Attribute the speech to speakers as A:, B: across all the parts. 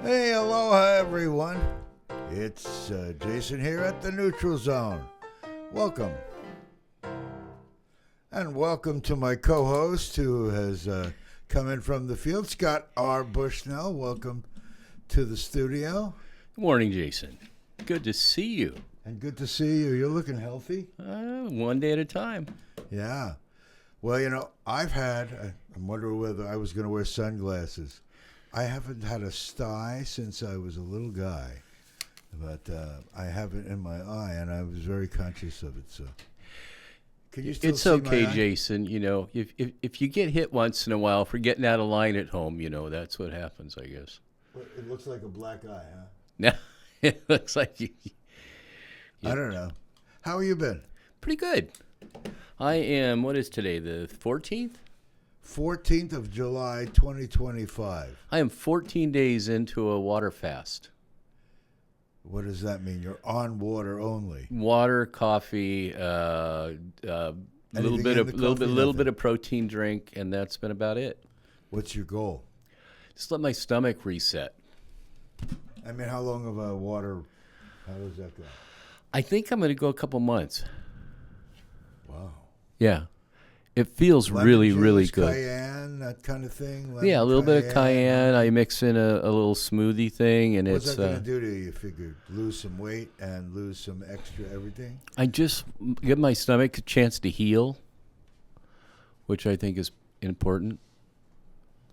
A: Hey, aloha everyone. It's Jason here at the Neutral Zone. Welcome. And welcome to my co-host who has come in from the field, Scott R. Bushnell. Welcome to the studio.
B: Good morning, Jason. Good to see you.
A: And good to see you. You're looking healthy.
B: One day at a time.
A: Yeah. Well, you know, I'm wondering whether I was going to wear sunglasses. I haven't had a sty since I was a little guy, but I have it in my eye, and I was very conscious of it. So, can you still
B: It's
A: see
B: okay,
A: my eye?
B: Jason. You know, if you get hit once in a while for getting out of line at home, you know, that's what happens, I guess.
A: It looks like a black eye, huh?
B: Now, it looks like you.
A: I don't know. How have you been?
B: Pretty good. I am, what is today, the 14th?
A: 14th of July, 2025.
B: I am 14 days into a water fast.
A: What does that mean? You're on water only.
B: Water, coffee, little bit of protein drink, and that's been about it.
A: What's your goal?
B: Just let my stomach reset.
A: I mean, how long of a water? How does that go?
B: I think I'm going to go a couple months.
A: Wow.
B: Yeah. It feels
A: Lemon
B: really,
A: juice,
B: really good.
A: Cayenne, that kind of thing.
B: Yeah, a little bit of cayenne. I mix in a little smoothie thing, and
A: What's
B: it's.
A: that going to do to you? You figure lose some weight and lose some extra everything.
B: I just give my stomach a chance to heal, which I think is important.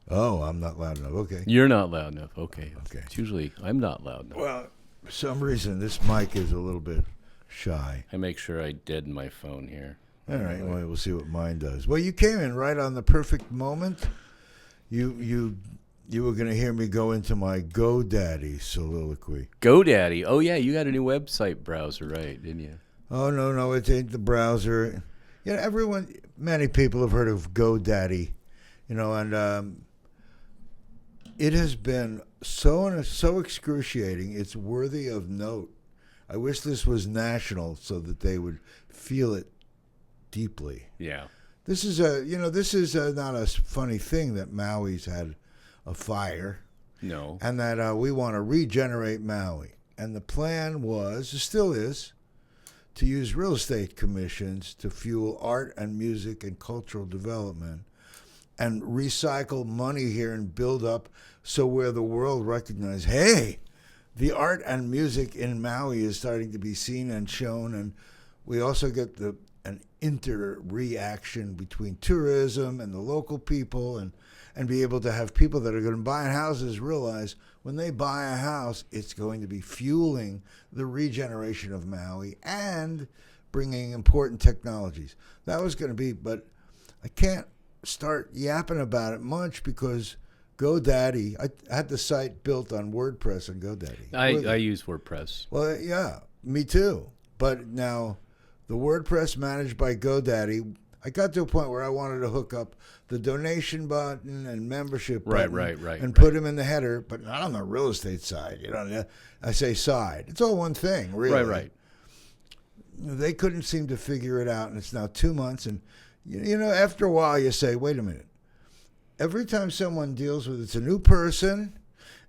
A: Oh, I'm not loud enough. Okay.
B: You're not loud enough. Okay.
A: Okay.
B: It's usually I'm not loud enough.
A: Well, for some reason this mic is a little bit shy.
B: I make sure I deaden my phone here.
A: All right, well, we'll see what mine does. Well, you came in right on the perfect moment. You were going to hear me go into my GoDaddy soliloquy.
B: GoDaddy. Oh yeah, you got a new website browser, right? Didn't you?
A: Oh no, it ain't the browser. You know, many people have heard of GoDaddy. You know, and it has been so excruciating. It's worthy of note. I wish this was national so that they would feel it deeply.
B: Yeah.
A: This is not a funny thing that Maui's had a fire.
B: No.
A: And that we want to regenerate Maui. And the plan still is, to use real estate commissions to fuel art and music and cultural development and recycle money here and build up so where the world recognizes, hey, the art and music in Maui is starting to be seen and shown, and we also get an inter-reaction between tourism and the local people, and be able to have people that are going to buy houses realize when they buy a house, it's going to be fueling the regeneration of Maui and bringing important technologies. That was going to be, but I can't start yapping about it much because GoDaddy, I had the site built on WordPress and GoDaddy.
B: I use WordPress.
A: Well, yeah, me too. But now the WordPress managed by GoDaddy, I got to a point where I wanted to hook up the donation button and membership button and put them in the header, but not on the real estate side. You know, I say side. It's all one thing, really.
B: Right.
A: They couldn't seem to figure it out, and it's now 2 months. And, you know, after a while you say, wait a minute. Every time someone deals with it's a new person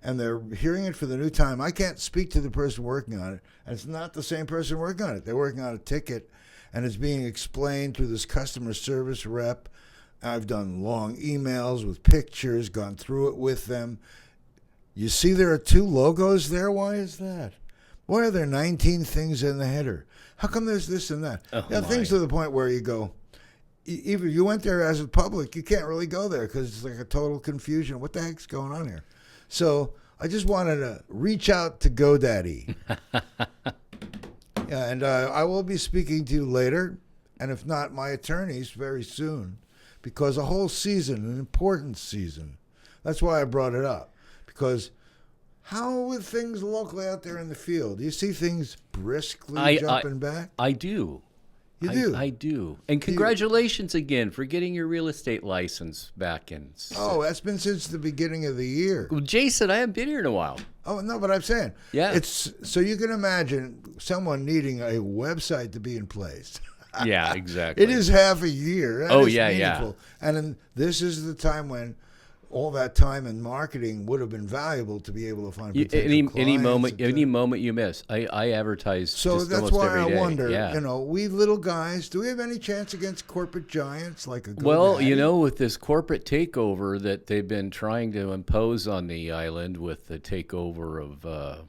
A: and they're hearing it for the new time, I can't speak to the person working on it. And it's not the same person working on it. They're working on a ticket, and it's being explained through this customer service rep. I've done long emails with pictures, gone through it with them. You see there are 2 logos there? Why is that? Why are there 19 things in the header? How come there's this and that? Things to the point where you go, if you went there as a public, you can't really go there because it's like a total confusion. What the heck's going on here? So I just wanted to reach out to GoDaddy. Yeah, and I will be speaking to you later, and if not, my attorneys very soon, because a whole season, an important season. That's why I brought it up, because how are things locally out there in the field? Do you see things briskly jumping back?
B: I do.
A: You do?
B: I do. And congratulations again for getting your real estate license back in.
A: Oh, that's been since the beginning of the year.
B: Well, Jason, I haven't been here in a while.
A: Oh, no, but I'm saying.
B: Yeah.
A: It's so you can imagine someone needing a website to be in place.
B: Yeah, exactly.
A: It is half a year. That
B: Oh,
A: is
B: yeah,
A: meaningful.
B: yeah.
A: And this is the time when all that time in marketing would have been valuable to be able to find potential
B: Any
A: clients.
B: any moment you miss, I advertise.
A: So
B: just
A: that's
B: almost
A: why
B: every
A: I
B: day.
A: wonder,
B: Yeah.
A: we little guys, do we have any chance against corporate giants like a GoDaddy?
B: Well, with this corporate takeover that they've been trying to impose on the island with the takeover of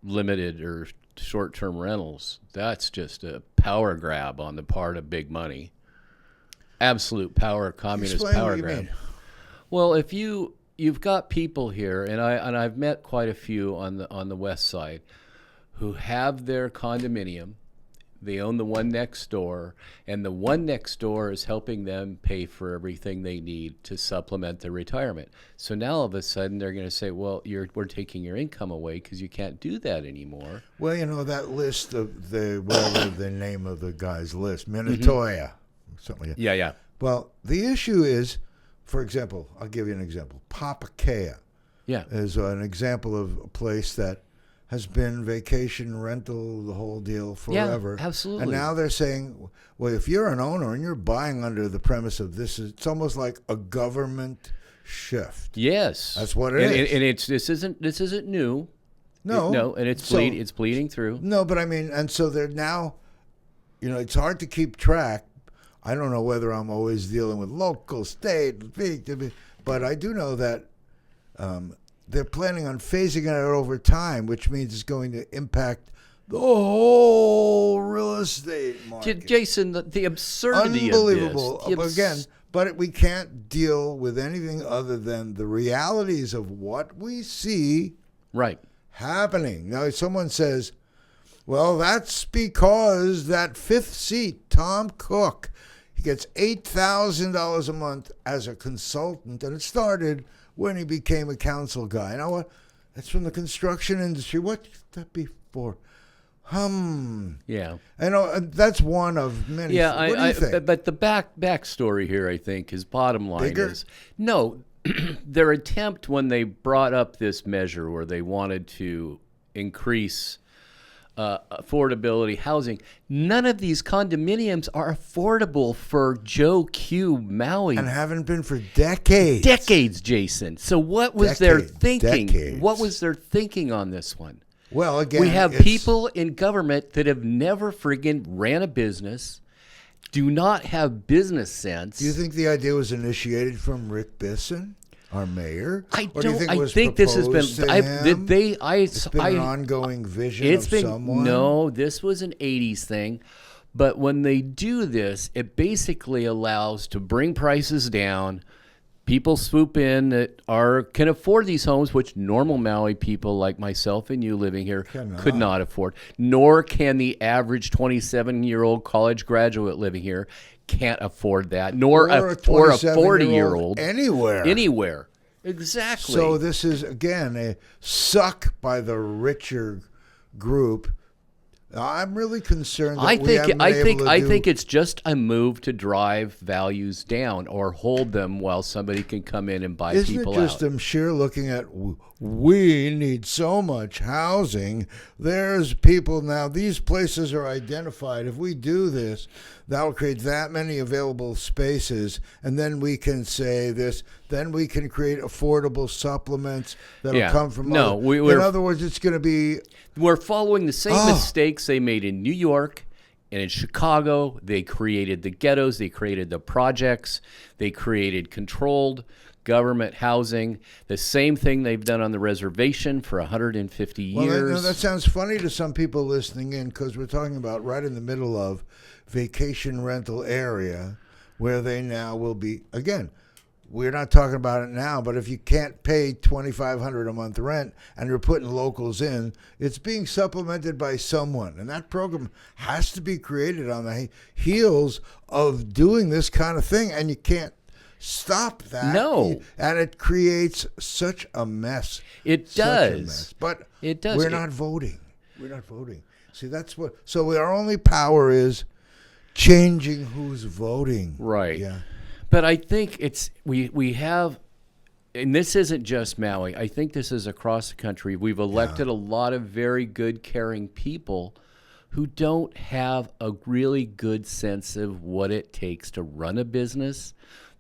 B: limited or short-term rentals, that's just a power grab on the part of big money. Absolute power, communist
A: Explain
B: power
A: what you
B: grab.
A: mean.
B: Well, if you've got people here, and I've met quite a few on the west side who have their condominium. They own the one next door, and the one next door is helping them pay for everything they need to supplement their retirement. So now all of a sudden they're going to say, well, we're taking your income away because you can't do that anymore.
A: Well, that list of whatever the name of the guy's list, Minatoya, something like that.
B: Yeah.
A: Well, the issue is, for example, I'll give you an example. Papakea
B: Yeah.
A: is an example of a place that has been vacation rental, the whole deal, forever.
B: Yeah, absolutely.
A: And now they're saying, well, if you're an owner and you're buying under the premise of this, it's almost like a government shift.
B: Yes.
A: That's what it is.
B: And this isn't new.
A: No.
B: And it's
A: So-
B: bleeding through.
A: No, but I mean, and so they're now, it's hard to keep track. I don't know whether I'm always dealing with local, state, but I do know that they're planning on phasing it out over time, which means it's going to impact the whole real estate market.
B: Jason, the absurdity
A: Unbelievable.
B: of this.
A: Again, but we can't deal with anything other than the realities of what we see
B: Right.
A: happening. Now, if someone says, well, that's because that fifth seat, Tom Cook, he gets $8,000 a month as a consultant, and it started when he became a council guy. You know what? That's from the construction industry. What could that be for?
B: Yeah.
A: I know that's one of many.
B: Yeah,
A: What do you think?
B: but the backstory here, I think, is bottom line
A: Bigger?
B: is no. Their attempt when they brought up this measure where they wanted to increase affordability housing, none of these condominiums are affordable for Joe Q Maui.
A: And haven't been for decades.
B: Decades, Jason. So what was their thinking?
A: Decades.
B: What was their thinking on this one?
A: Well, again,
B: We have
A: it's-
B: people in government that have never friggin' ran a business, do not have business sense.
A: Do you think the idea was initiated from Rick Bisson, our mayor?
B: I
A: Or do you
B: don't.
A: think it
B: I
A: was
B: think this has been.
A: proposed to him? It's been an ongoing vision
B: It's
A: of
B: been
A: someone?
B: no. This was an '80s thing, but when they do this, it basically allows to bring prices down. People swoop in that can afford these homes, which normal Maui people like myself and you living here could not afford. Nor can the average 27-year-old college graduate living here can't afford that. Nor
A: Or a
B: 40-year-old
A: anywhere.
B: Anywhere. Exactly.
A: So this is, again, a suck by the richer group. I'm really concerned that we haven't been able to do...
B: think it's just a move to drive values down or hold them while somebody can come in and buy
A: Isn't
B: people
A: it just
B: out.
A: them sheer looking at, we need so much housing. There's people now, these places are identified. If we do this, that will create that many available spaces, and then we can say this, then we can create affordable supplements that'll
B: Yeah.
A: come from
B: No,
A: other...
B: we're-
A: In other words, it's going to be...
B: We're following the same mistakes they made in New York and in Chicago. They created the ghettos. They created the projects. They created controlled government housing. The same thing they've done on the reservation for 150 years.
A: Well, that sounds funny to some people listening in because we're talking about right in the middle of vacation rental area where they now will be, again, we're not talking about it now, but if you can't pay $2,500 a month rent and you're putting locals in, it's being supplemented by someone. And that program has to be created on the heels of doing this kind of thing. And you can't stop that.
B: No.
A: And it creates such a mess.
B: It
A: Such a
B: does.
A: mess. But
B: It does.
A: we're not voting. We're not voting. See, that's what. So our only power is changing who's voting.
B: Right.
A: Yeah.
B: But I think we have, and this isn't just Maui. I think this is across the country. We've elected a lot of very good, caring people who don't have a really good sense of what it takes to run a business.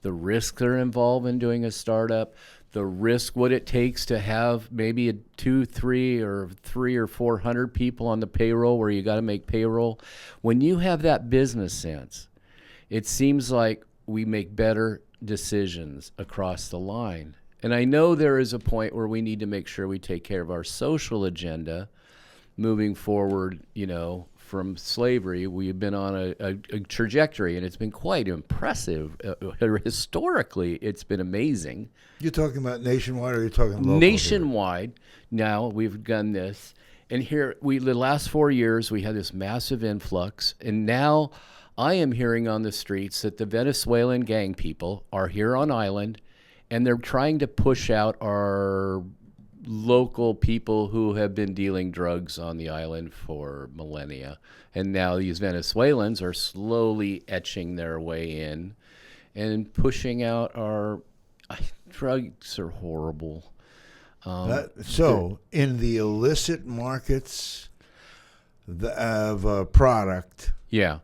B: the risks that are involved in doing a startup, the risk, what it takes to have maybe a 2, 3, or 400 people on the payroll where you got to make payroll. When you have that business sense, it seems like we make better decisions across the line. And I know there is a point where we need to make sure we take care of our social agenda moving forward, from slavery. We've been on a trajectory, and it's been quite impressive. Historically, it's been amazing.
A: You're talking about nationwide, or you're talking local?
B: Nationwide. Now we've done this, and here the last 4 years we had this massive influx, and now I am hearing on the streets that the Venezuelan gang people are here on island, and they're trying to push out our local people who have been dealing drugs on the island for millennia. And now these Venezuelans are slowly etching their way in and pushing out our drugs are horrible.
A: So in the illicit markets of a product,
B: yeah.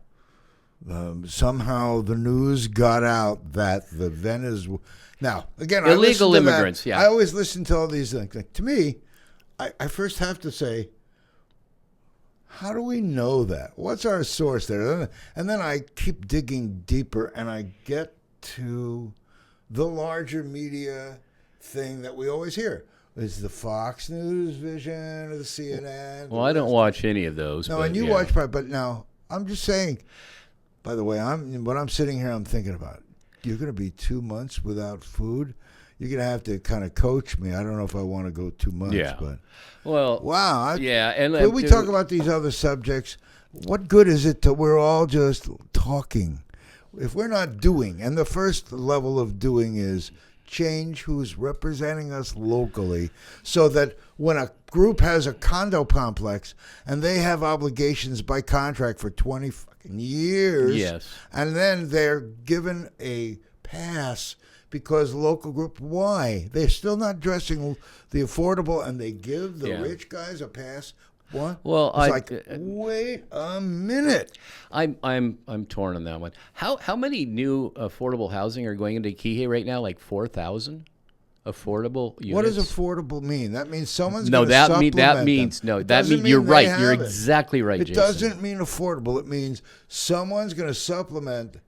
A: Somehow the news got out that the Venezuela. Now, again,
B: illegal immigrants, yeah.
A: I always listen to all these things. Like, to me, I first have to say, how do we know that? What's our source there? And then I keep digging deeper, and I get to the larger media thing that we always hear. Is the Fox News vision or the CNN?
B: Well, I don't watch any of those.
A: No,
B: but,
A: and you
B: yeah.
A: watch, but now I'm just saying. By the way, when I'm sitting here, I'm thinking about, you're going to be 2 months without food. You're going to have to kind of coach me. I don't know if I want to go 2 months.
B: Yeah.
A: But
B: well,
A: wow.
B: Yeah. And
A: when we talk about these other subjects, what good is it that we're all just talking if we're not doing? And the first level of doing is change who's representing us locally, so that when a group has a condo complex and they have obligations by contract for 20 fucking years,
B: yes,
A: and then they're given a pass because local group, why? They're still not addressing the affordable, and they give the rich guys a pass. What?
B: Well,
A: wait a minute.
B: I'm torn on that one. How many new affordable housing are going into Kihei right now? Like 4,000 affordable units.
A: What does affordable mean? That means someone's
B: no.
A: going to supplement
B: That means
A: them.
B: no.
A: It
B: That
A: doesn't
B: means you're
A: mean
B: right.
A: they
B: You're
A: have it.
B: exactly right.
A: It
B: Jason.
A: doesn't mean affordable. It means someone's going to supplement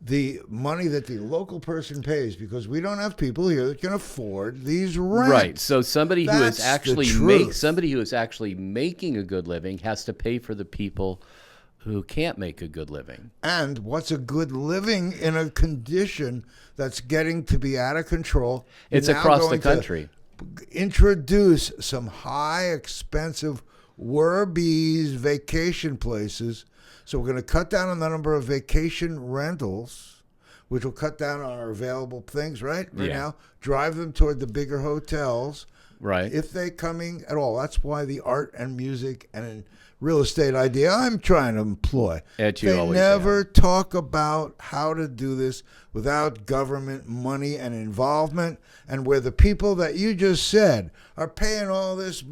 A: the money that the local person pays, because we don't have people here that can afford these rents.
B: Right. So somebody who is
A: That's
B: actually
A: the truth.
B: making a good living has to pay for the people who can't make a good living.
A: And what's a good living in a condition that's getting to be out of control?
B: It's
A: You're now
B: across the
A: going to
B: country.
A: Introduce some high, expensive Werbies vacation places. So we're going to cut down on the number of vacation rentals, which will cut down on our available things, right now. Drive them toward the bigger hotels.
B: Right.
A: If they're coming at all. That's why the art and music and real estate idea I'm trying to employ. They never talk about how to do this without government money and involvement, and where the people that you just said are paying all this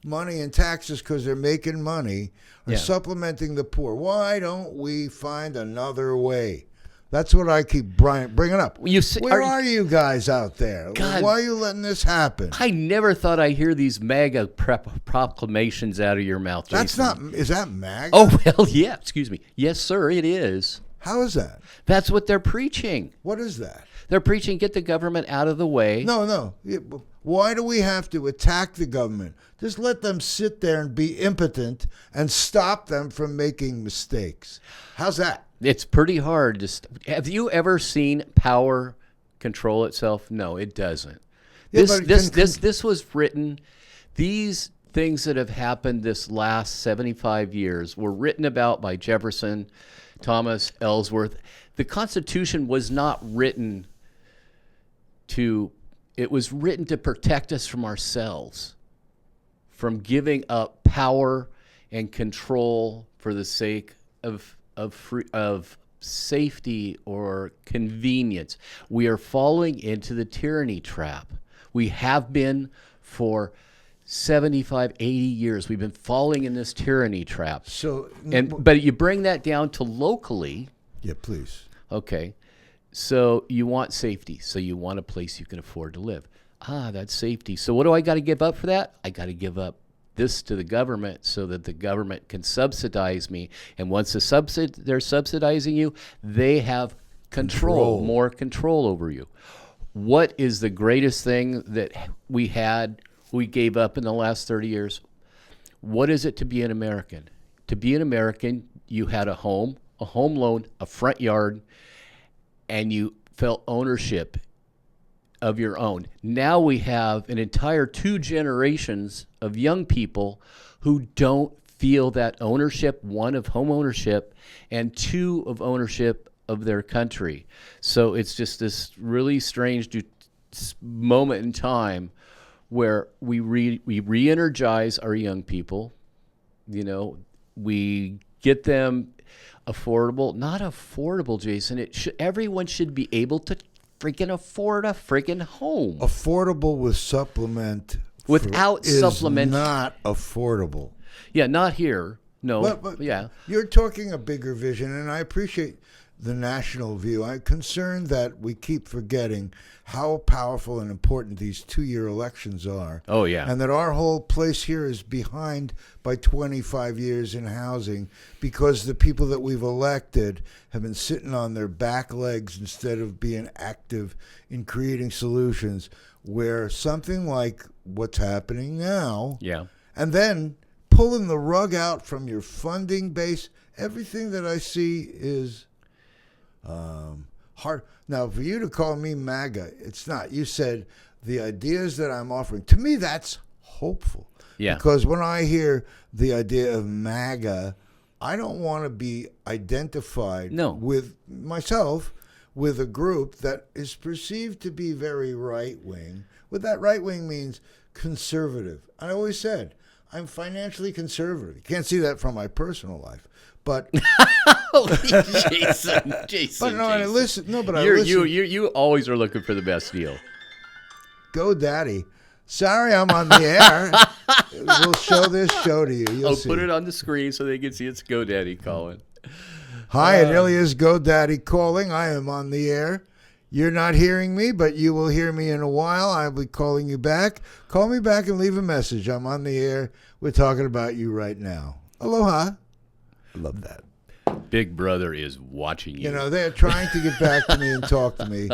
A: money and taxes because they're making money, are supplementing the poor. Why don't we find another way? That's what I keep bringing up. Where are you guys out there?
B: God,
A: why are you letting this happen?
B: I never thought I'd hear these MAGA proclamations out of your mouth, Jason.
A: That's not. Is that MAGA?
B: Oh, well, yeah. Excuse me. Yes, sir, it is.
A: How is that?
B: That's what they're preaching.
A: What is that?
B: They're preaching get the government out of the way.
A: No. Why do we have to attack the government? Just let them sit there and be impotent and stop them from making mistakes. How's that?
B: It's pretty hard to. Have you ever seen power control itself? No, it doesn't.
A: Yeah,
B: This was written. These things that have happened this last 75 years were written about by Jefferson, Thomas, Ellsworth. The Constitution was not written to. It was written to protect us from ourselves, from giving up power and control for the sake of safety or convenience. We are falling into the tyranny trap. We have been for 75, 80 years. We've been falling in this tyranny trap. But you bring that down to locally.
A: Yeah, please.
B: Okay. So you want safety. So you want a place you can afford to live. That's safety. So what do I got to give up for that? I got to give up this to the government so that the government can subsidize me. And once they're subsidizing you, they have more control over you. What is the greatest thing that we gave up in the last 30 years? What is it to be an American? To be an American, you had a home loan, a front yard, and you felt ownership of your own. Now we have an entire 2 generations of young people who don't feel that ownership, 1 of home ownership and 2 of ownership of their country. So it's just this really strange moment in time where we re-energize our young people. You know, we get them affordable, not affordable, Jason. Everyone should be able to freaking afford a freaking home.
A: Affordable with supplement.
B: Without supplement.
A: Is not affordable.
B: Yeah, not here. No,
A: but
B: yeah.
A: You're talking a bigger vision, and I appreciate the national view. I'm concerned that we keep forgetting how powerful and important these 2-year elections are.
B: Oh, yeah.
A: And that our whole place here is behind by 25 years in housing because the people that we've elected have been sitting on their back legs instead of being active in creating solutions where something like what's happening now, and then pulling the rug out from your funding base, everything that I see is hard. Now, for you to call me MAGA, it's not. You said the ideas that I'm offering. To me, that's hopeful.
B: Yeah.
A: Because when I hear the idea of MAGA, I don't want to be identified with myself with a group that is perceived to be very right-wing. What that right-wing means, conservative. I always said, I'm financially conservative. You can't see that from my personal life. But
B: Jason.
A: But no, I listen. No, but
B: you always are looking for the best deal.
A: Go, Daddy. Sorry, I'm on the air. We'll show this show to you. You'll see.
B: Put it on the screen so they can see it's GoDaddy calling.
A: Hi, it really is GoDaddy calling. I am on the air. You're not hearing me, but you will hear me in a while. I'll be calling you back. Call me back and leave a message. I'm on the air. We're talking about you right now. Aloha. I love that.
B: Big Brother is watching you.
A: You know, they're trying to get back to me and talk to me.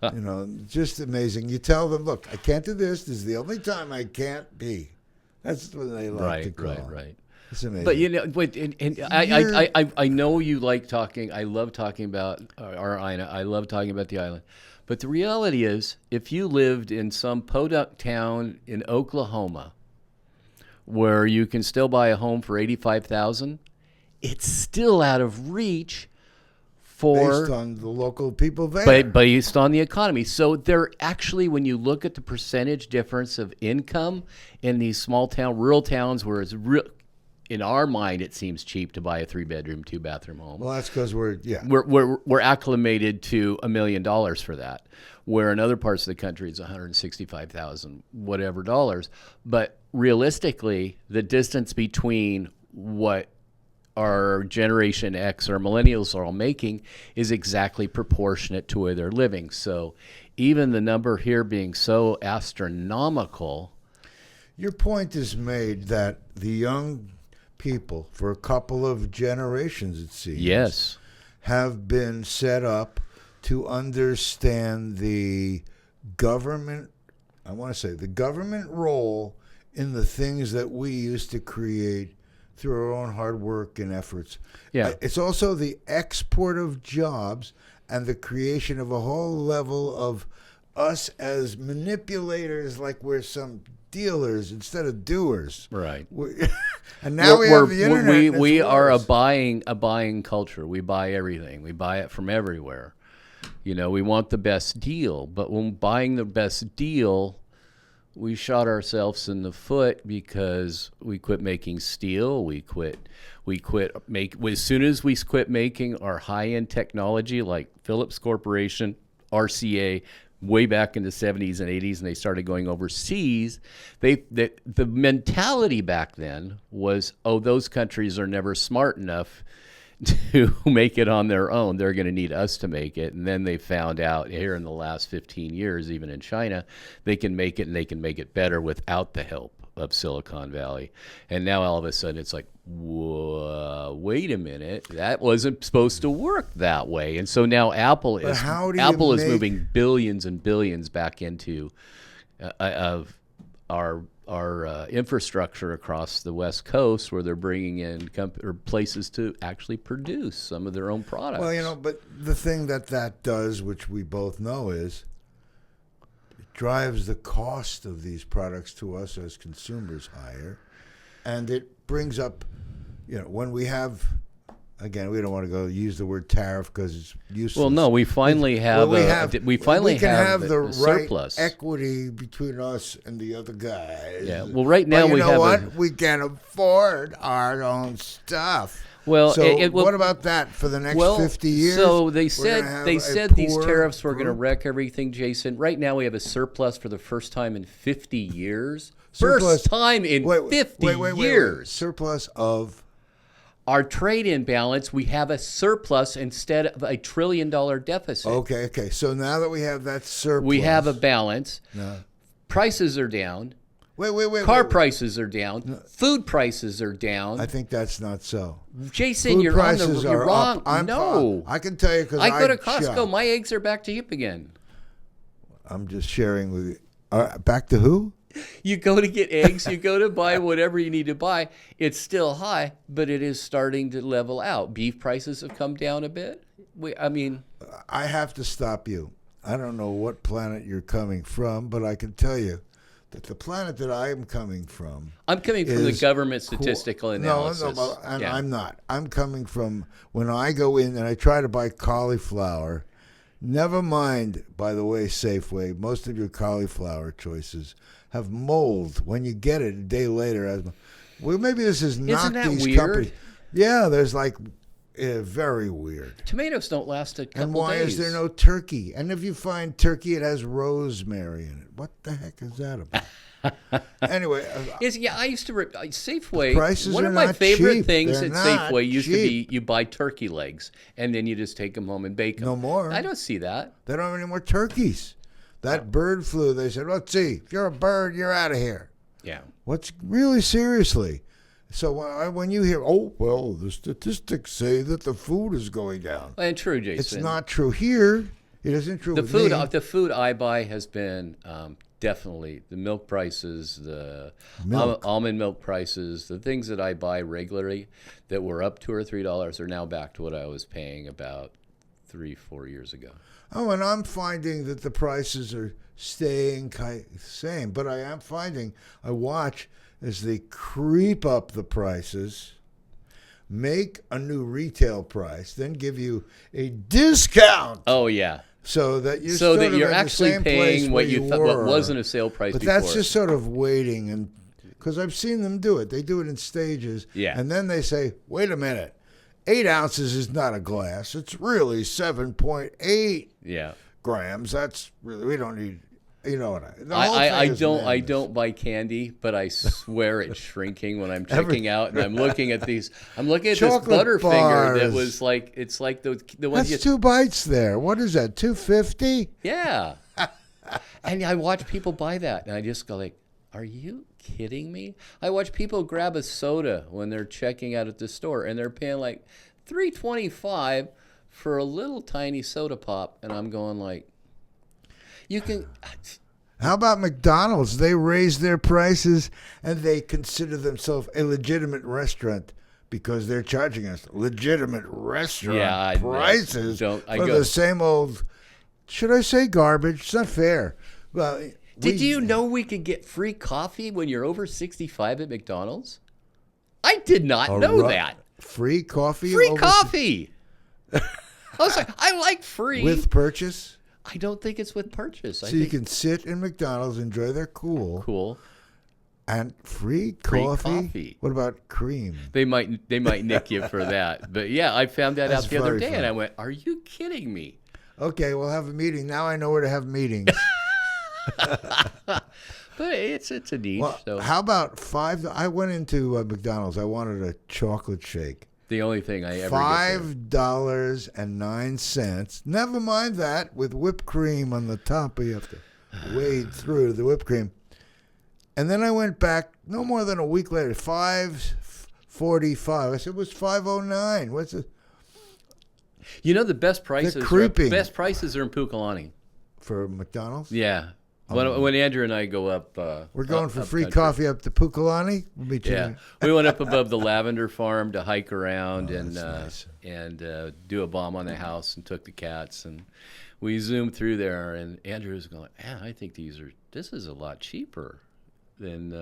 A: You know, just amazing. You tell them, look, I can't do this. This is the only time I can't be. That's what they like to call.
B: Right.
A: It's amazing.
B: But, you know, I know you like talking. I love talking about our island. I love talking about the island. But the reality is, if you lived in some podunk town in Oklahoma where you can still buy a home for $85,000, it's still out of reach
A: based on the local people there.
B: Based on the economy. So they're actually, when you look at the percentage difference of income in these small town, rural towns where it's real, in our mind, it seems cheap to buy a 3-bedroom, 2-bathroom home.
A: Well, that's because
B: we're acclimated to $1 million for that, where in other parts of the country it's $165,000 whatever dollars. But realistically, the distance between what our Generation X or millennials are all making is exactly proportionate to where they're living. So even the number here being so astronomical.
A: Your point is made that the young people, for a couple of generations it seems, have been set up to understand the government, I want to say the government role in the things that we used to create through our own hard work and efforts.
B: Yeah.
A: It's also the export of jobs and the creation of a whole level of us as manipulators, like we're some dealers instead of doers.
B: Right.
A: And now we have the internet.
B: We are a buying culture. We buy everything. We buy it from everywhere. You know, we want the best deal, but when buying the best deal, we shot ourselves in the foot because we quit making steel. As soon as we quit making our high-end technology like Philips Corporation, RCA, way back in the 70s and 80s, and they started going overseas, the mentality back then was, those countries are never smart enough to make it on their own. They're going to need us to make it. And then they found out here in the last 15 years, even in China, they can make it, and they can make it better without the help of Silicon Valley. And now all of a sudden it's like, whoa, wait a minute, that wasn't supposed to work that way. And so now Apple is moving billions and billions back into of our infrastructure across the West Coast, where they're bringing in places to actually produce some of their own products.
A: Well, but the thing that does, which we both know, is it drives the cost of these products to us as consumers higher, and it brings up, when we have. Again, we don't want to use the word tariff because it's useless.
B: Well, no, we finally have
A: we can have the right
B: surplus
A: equity between us and the other guys.
B: Yeah. Well, right now
A: we can't afford our own stuff.
B: Well,
A: so what about that for the next 50 years?
B: So they said these tariffs were going to wreck everything, Jason. Right now we have a surplus for the first time in 50 years. First time in 50 years.
A: Surplus of
B: our trade imbalance. We have a surplus instead of $1 trillion deficit.
A: Okay. So now that we have that surplus,
B: we have a balance. No. Prices are down. Car prices are down. No. Food prices are down.
A: I think that's not so.
B: Jason, you're wrong. No.
A: I can tell you because
B: I go to Costco. My eggs are back to hip again.
A: I'm just sharing with you. Back to who?
B: You go to get eggs, you go to buy whatever you need to buy. It's still high, but it is starting to level out. Beef prices have come down a bit.
A: I have to stop you. I don't know what planet you're coming from, but I can tell you that the planet that I am coming from...
B: I'm coming from the government statistical analysis.
A: No, I'm not. I'm coming from when I go in and I try to buy cauliflower. Never mind, by the way, Safeway, most of your cauliflower choices have mold when you get it a day later. Maybe this is not these
B: weird?
A: Companies. Yeah, there's very weird.
B: Tomatoes don't last a couple days.
A: And why is there no turkey? And if you find turkey, it has rosemary in it. What the heck is that about? Anyway.
B: I used to Safeway.
A: Prices
B: one
A: are
B: of my
A: not
B: favorite
A: cheap.
B: things
A: They're
B: at Safeway used
A: cheap.
B: to be you buy turkey legs and then you just take them home and bake them.
A: No more.
B: I don't see that.
A: They don't have any more turkeys. That bird flu, they said, let's see, if you're a bird, you're out of here.
B: Yeah.
A: What's really seriously? So when you hear, the statistics say that the food is going down.
B: And true, Jason.
A: It's not true here. It isn't true
B: the
A: with
B: food.
A: me.
B: The food I buy has been definitely the milk prices, the almond milk prices, the things that I buy regularly that were up $2 or $3 are now back to what I was paying about 3-4 years ago.
A: Oh, and I'm finding that the prices are staying the same. But I am finding, I watch as they creep up the prices, make a new retail price, then give you a discount.
B: Oh, yeah.
A: So that you're
B: actually paying what you thought what wasn't a sale price
A: but
B: before.
A: That's just sort of waiting, and because I've seen them do it. They do it in stages.
B: Yeah.
A: And then they say, wait a minute. 8 ounces is not a glass. It's really 7.8 grams. That's really, we don't need, what
B: I don't buy candy, but I swear it's shrinking when I'm checking out and I'm looking at these. I'm looking at this Butterfinger that was like, it's like the one.
A: That's 2 bites there. What is that, $2.50?
B: Yeah. And I watch people buy that and I just go like, are you kidding me? I watch people grab a soda when they're checking out at the store and they're paying like $3.25 for a little tiny soda pop, and I'm going like, you can.
A: How about McDonald's? They raise their prices and they consider themselves a legitimate restaurant because they're charging us legitimate restaurant prices for the same old. Should I say garbage? It's not fair. Well.
B: Did you know we could get free coffee when you're over 65 at McDonald's? I did not know that.
A: Free coffee?
B: Free coffee! I was like, I like free.
A: With purchase?
B: I don't think it's with purchase.
A: So you can sit in McDonald's, enjoy their cool. And free coffee? What about cream?
B: They might nick you for that. But yeah, I found that out the other day and I went, are you kidding me?
A: Okay, we'll have a meeting. Now I know where to have meetings.
B: But it's a niche.
A: Well,
B: so.
A: How about I went into McDonald's. I wanted a chocolate shake.
B: The only thing I ever get
A: $5.09. Never mind that with whipped cream on the top. You have to wade through the whipped cream. And then I went back no more than a week later, $5.45. I said, it was $5.09. What's it?
B: You know, the best prices. Best prices are in Pukalani.
A: For McDonald's?
B: Yeah. When Andrew and I go up,
A: we're going for free
B: country.
A: coffee up to Pukalani. We'll meet you.
B: Yeah, we went up above the lavender farm to hike around
A: nice.
B: and do a bomb on the house and took the cats, and we zoomed through there. And Andrew was going, "Man, I think this is a lot cheaper than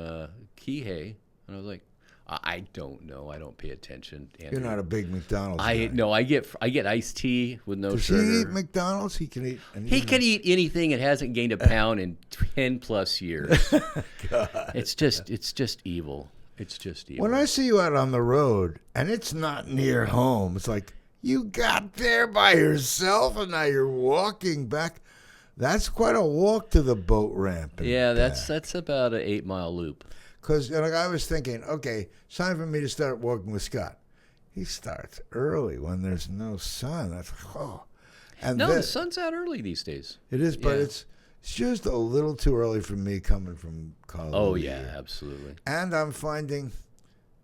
B: Kihei." And I was like, I don't know. I don't pay attention. Andrew.
A: You're not a big McDonald's guy.
B: No, I get iced tea with no sugar.
A: Does he eat McDonald's? He can eat anything.
B: He can eat anything and hasn't gained a pound in 10+ years. It's just evil. It's just evil.
A: When I see you out on the road and it's not near home, it's like you got there by yourself and now you're walking back. That's quite a walk to the boat ramp.
B: Yeah, that's about an 8-mile loop.
A: Because I was thinking, okay, it's time for me to start walking with Scott. He starts early when there's no sun. That's and
B: no, the sun's out early these days.
A: It is, but it's just a little too early for me coming from college.
B: Oh yeah, absolutely.
A: And I'm finding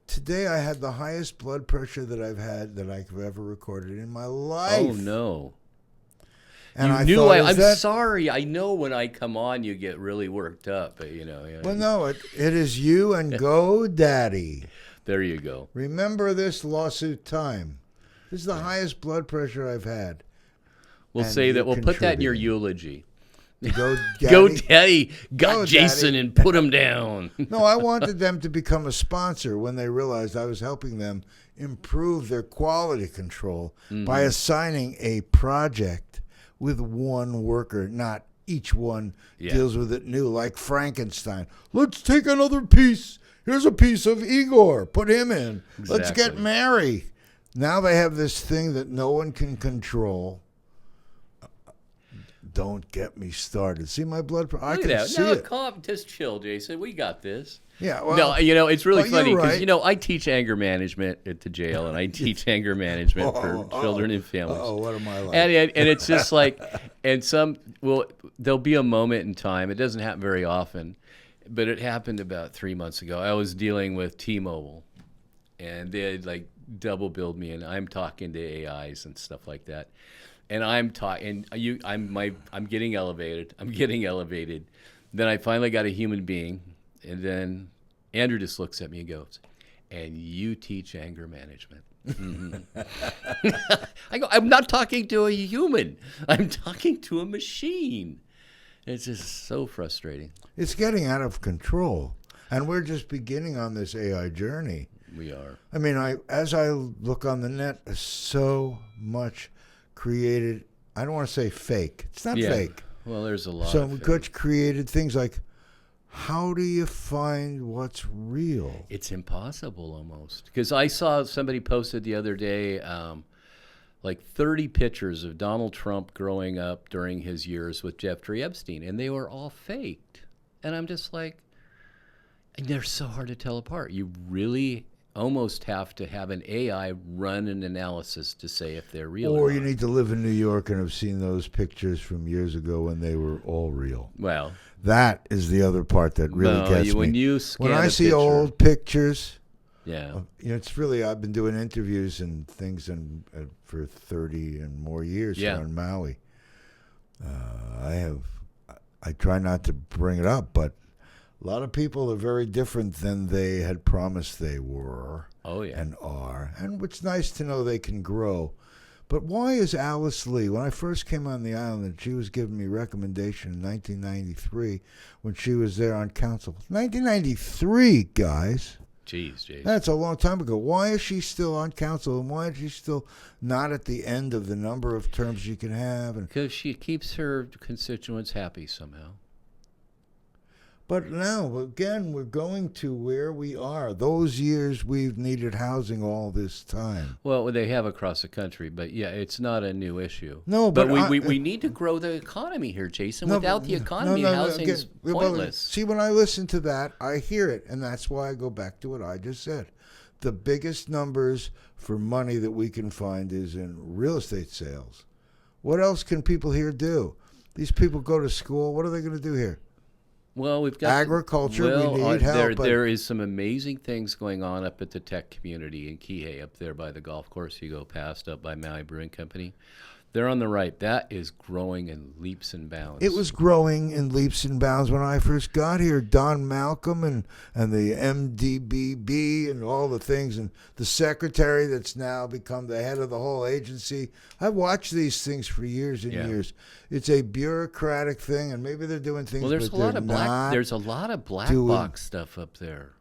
A: today I had the highest blood pressure that I've had that I've ever recorded in my life.
B: Oh no.
A: And
B: you
A: I
B: knew
A: thought,
B: I'm sorry. I know when I come on, you get really worked up. But,
A: Well, no, it is you and Go Daddy.
B: There you go.
A: Remember this lawsuit time. This is the highest blood pressure I've had.
B: We'll say that. We'll put that in your eulogy.
A: Go Daddy.
B: Go Daddy got
A: Go
B: Jason
A: Daddy.
B: and put him down.
A: No, I wanted them to become a sponsor when they realized I was helping them improve their quality control by assigning a project with one worker, not each one deals with it new, like Frankenstein. Let's take another piece. Here's a piece of Igor. Put him in.
B: Exactly.
A: Let's get Mary. Now they have this thing that no one can control. Don't get me started. See my blood pressure? I can see it.
B: Calm, just chill, Jason. We got this.
A: Yeah, well,
B: no, it's really funny because
A: right.
B: I teach anger management at the jail, and I teach anger management for children and families.
A: Oh, what am I like?
B: And it's just like, there'll be a moment in time. It doesn't happen very often, but it happened about 3 months ago. I was dealing with T-Mobile, and they had double billed me, and I'm talking to AIs and stuff like that. And I'm talking, I'm getting elevated. Then I finally got a human being, and then Andrew just looks at me and goes, "And you teach anger management?" Mm-hmm. I go, "I'm not talking to a human. I'm talking to a machine." It's just so frustrating.
A: It's getting out of control, and we're just beginning on this AI journey.
B: We are.
A: I mean, as I look on the net, there's so much created. I don't want to say fake. It's not fake.
B: Well, there's a lot.
A: So
B: of
A: much created things like, how do you find what's real?
B: It's impossible almost. Because I saw somebody posted the other day, 30 pictures of Donald Trump growing up during his years with Jeffrey Epstein, and they were all faked. And I'm just like, and they're so hard to tell apart. You really almost have to have an AI run an analysis to say if they're real
A: Or
B: or
A: you
B: not.
A: need to live in New York and have seen those pictures from years ago when they were all real.
B: Well,
A: that is the other part that really gets me. When I see old pictures, it's really, I've been doing interviews and things for 30 and more years here on Maui. I try not to bring it up, but a lot of people are very different than they had promised they were and are. And it's nice to know they can grow. But why is Alice Lee, when I first came on the island, and she was giving me recommendation in 1993 when she was there on council. 1993, guys.
B: Jeez, Jason.
A: That's a long time ago. Why is she still on council, and why is she still not at the end of the number of terms she can have?
B: Because she keeps her constituents happy somehow.
A: But now, again, we're going to where we are. Those years we've needed housing all this time.
B: Well, they have across the country, but it's not a new issue.
A: No,
B: but we need to grow the economy here, Jason. Without the economy, housing is pointless.
A: See, when I listen to that, I hear it, and that's why I go back to what I just said. the biggest numbers for money that we can find is in real estate sales. What else can people here do? These people go to school. What are they going to do here?
B: Well, we've got
A: agriculture. We need help.
B: There is some amazing things going on up at the tech community in Kihei, up there by the golf course. You go past up by Maui Brewing Company. They're on the right. That is growing in leaps and bounds.
A: It was growing in leaps and bounds when I first got here. Don Malcolm and the MDBB and all the things, and the secretary that's now become the head of the whole agency. I've watched these things for years and years. It's a bureaucratic thing, and maybe they're doing things,
B: there's
A: but
B: a lot
A: they're
B: of
A: not.
B: There's a lot of black box stuff up there.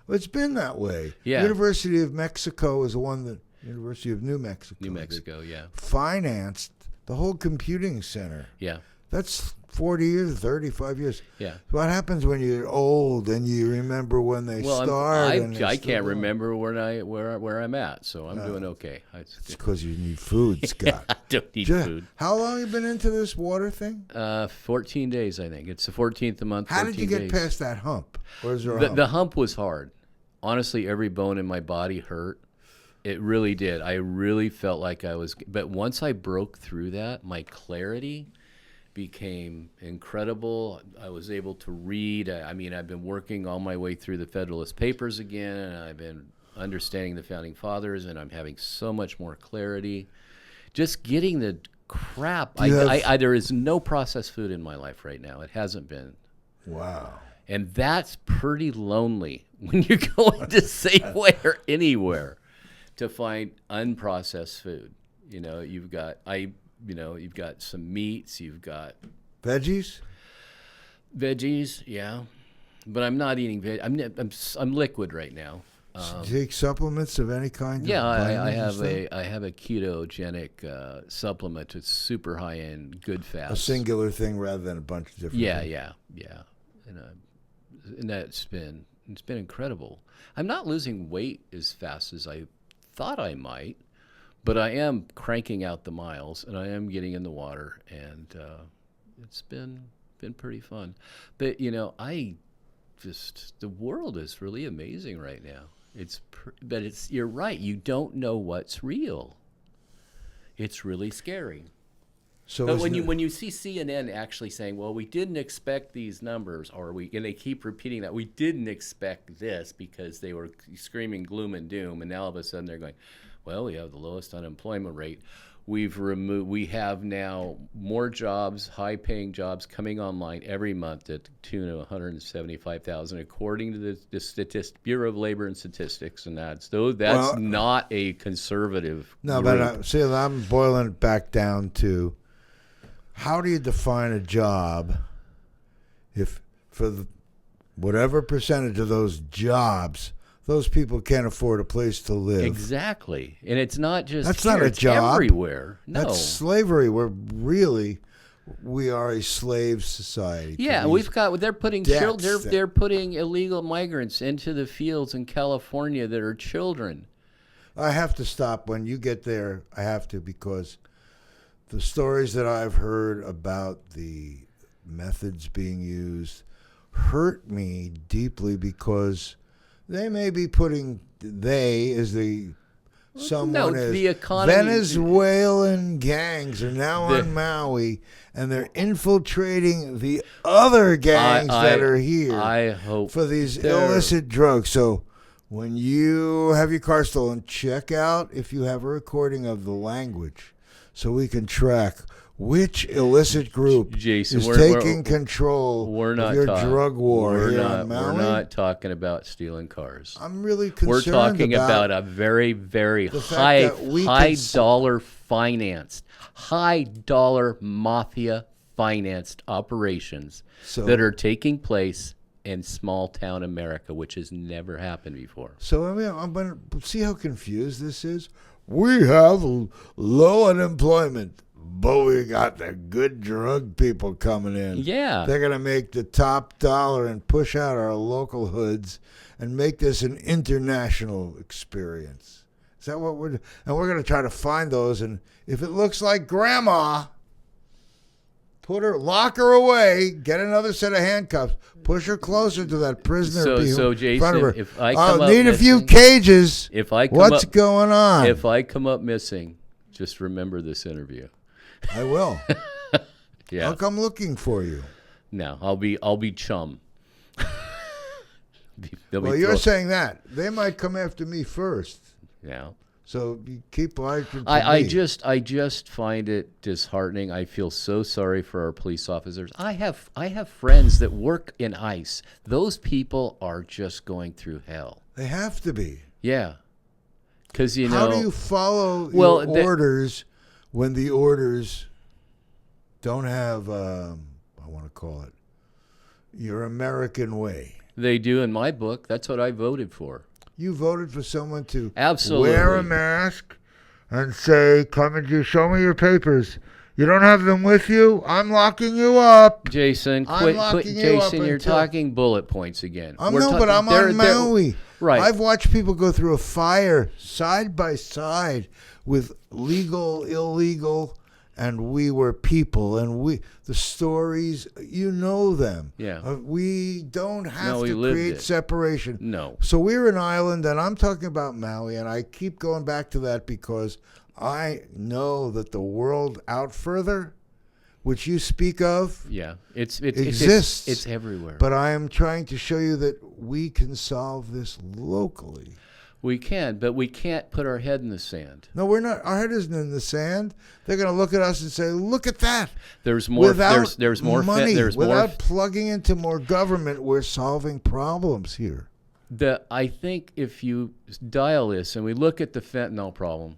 A: Well, it's been that way.
B: Yeah.
A: University of Mexico is the one that. University of New Mexico.
B: New Mexico, yeah.
A: Financed the whole computing center.
B: Yeah.
A: That's 40 years, 35 years.
B: Yeah.
A: What happens when you're old and you remember when they started?
B: I can't remember where I'm at, so I'm doing okay.
A: It's because you need food, Scott.
B: I don't need food.
A: How long have you been into this water thing?
B: 14 days, I think. It's the 14th of the month.
A: How did you get past that hump? Or is there a hump?
B: The hump was hard. Honestly, every bone in my body hurt. It really did. I really felt like I was, but once I broke through that, my clarity became incredible. I was able to read. I mean, I've been working all my way through the Federalist Papers again, and I've been understanding the Founding Fathers, and I'm having so much more clarity. Just getting the crap. There is no processed food in my life right now. It hasn't been.
A: Wow.
B: And that's pretty lonely when you're going to Safeway or anywhere to find unprocessed food. You've got some meats, you've got
A: veggies,
B: yeah. But I'm not eating veg. I'm liquid right now.
A: Do you take supplements of any kind?
B: Yeah, I have a ketogenic supplement. It's super high end, good fats.
A: A singular thing rather than a bunch of different.
B: Yeah. And it's been incredible. I'm not losing weight as fast as I thought I might, but I am cranking out the miles, and I am getting in the water, and it's been pretty fun. But the world is really amazing right now. You're right. You don't know what's real. It's really scary. But when you see CNN actually saying, "Well, we didn't expect these numbers," and they keep repeating that, "We didn't expect this," because they were screaming gloom and doom, and now all of a sudden they're going, "Well, we have the lowest unemployment rate. We have now more jobs, high-paying jobs coming online every month at the tune of 175,000, according to the Bureau of Labor and Statistics, and that's not a conservative.
A: No,
B: group.
A: but I'm boiling it back down to. How do you define a job if for whatever percentage of those jobs, those people can't afford a place to live?
B: Exactly. And it's not just
A: That's
B: here,
A: not a
B: it's
A: job.
B: Everywhere. No.
A: That's slavery. We are a slave society.
B: Yeah, they're putting they're putting illegal migrants into the fields in California that are children.
A: I have to stop when you get there. I have to, because the stories that I've heard about the methods being used hurt me deeply, because they may be putting the economy. Venezuelan gangs are now on Maui, and they're infiltrating the other gangs that are here.
B: I hope
A: for these illicit drugs. So when you have your car stolen, check out if you have a recording of the language, so we can track which illicit group
B: Jason,
A: is taking control of your drug war here on Maui.
B: We're not talking about stealing cars.
A: I'm really concerned.
B: We're talking about a very, very high dollar mafia financed operations that are taking place in small town America, which has never happened before.
A: So I'm going to see how confused this is. We have low unemployment, but we got the good drug people coming in.
B: Yeah.
A: They're going to make the top dollar and push out our local hoods and make this an international experience. Is that what we're going to try to find those, and if it looks like grandma, lock her away, get another set of handcuffs, push her closer to that prisoner.
B: So
A: in front of her.
B: Jason, if I come up
A: need a few
B: missing,
A: cages.
B: if I come
A: What's
B: up,
A: going on?
B: if I come up missing, just remember this interview.
A: I will.
B: Yeah.
A: I'll come looking for you.
B: No, I'll be chum.
A: Well, you're saying that. They might come after me first.
B: Yeah.
A: So you keep liking to
B: I
A: me.
B: just find it disheartening. I feel so sorry for our police officers. I have friends that work in ICE. Those people are just going through hell.
A: They have to be.
B: Yeah. Because
A: How do you follow your orders when the orders don't have, I want to call it, your American way?
B: They do in my book. That's what I voted for.
A: You voted for someone to
B: Absolutely.
A: wear a mask and say, come and show me your papers. You don't have them with you? I'm locking you up.
B: Jason, quit. Jason, you're talking bullet points again.
A: But I'm on Maui.
B: Right.
A: I've watched people go through a fire side by side with legal, illegal, and we were people, and the stories, you know them.
B: Yeah.
A: We don't have to
B: lived
A: create
B: it.
A: separation.
B: No.
A: So we're an island, and I'm talking about Maui, and I keep going back to that because I know that the world out further, which you speak of,
B: exists. It's everywhere.
A: But I am trying to show you that we can solve this locally.
B: We can, but we can't put our head in the sand.
A: No, we're not. Our head isn't in the sand. They're going to look at us and say, "Look at that."
B: There's more.
A: Without
B: there's more
A: money.
B: There's
A: without
B: more.
A: Plugging into more government, we're solving problems here.
B: I think if you dial this and we look at the fentanyl problem,